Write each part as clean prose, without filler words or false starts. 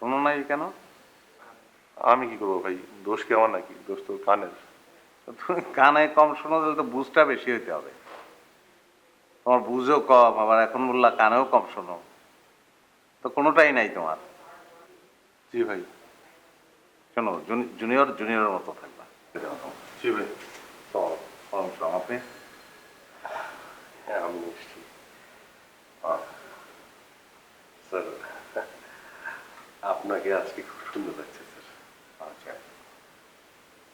শোনো নাই কেন? আমি কি করবো ভাই, দোষ কি আমার নাকি? দোষ তো কানের। তুমি কানে কম শোনো, তাহলে তো বুঝটা বেশি হইতে হবে। তোমার বুঝও কম, আবার এখন বললা কানেও কম শোনো, তো কোনোটাই নাই তোমার। জি ভাই। শোনো, জুনিয়র জুনিয়রের মতো থাকবা। জি ভাই। তো আপনি হ্যাঁ আমি নিশ্চয়ই। স্যার আপনাকে আজকে খুব সুন্দর লাগছে স্যার। আচ্ছা,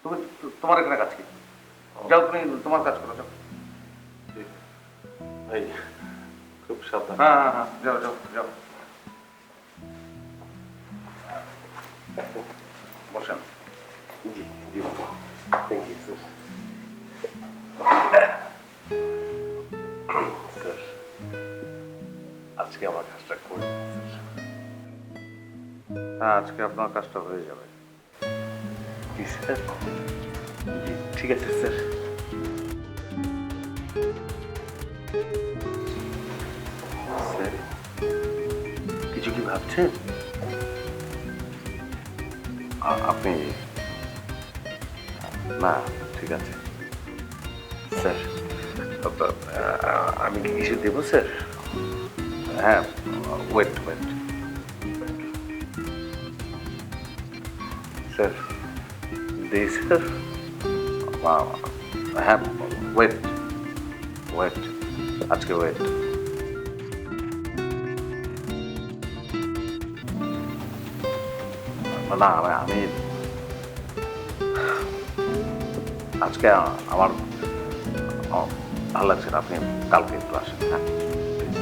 তুমি তোমার এখানে কাজ কি? যাও, তুমি তোমার কাজ করো, যাও। জি ভাই, খুব সাবধান। হ্যাঁ হ্যাঁ হ্যাঁ, যাও যাও যাও, বসেন। জি জি থ্যাংক ইউ স্যার। স্যার আজকে আমার কাজটা করে দিন স্যার। হ্যাঁ, আজকে আপনার কাজটা হয়ে যাবে। জি স্যার। জি ঠিক আছে স্যার। স্যার কিছু কি ভাবছেন? আপনি না, ঠিক আছে স্যার আমি কি কিছু দেবো স্যার? হ্যাঁ, ওয়েট ওয়েট। স্যার দেই স্যার? হ্যাঁ, ওয়েট ওয়েট, আজকে ওয়েট। না, আমি আজকে আমার ভালো লাগছে না, আপনি কালকে একটু আসেন। হ্যাঁ,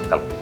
কালকে।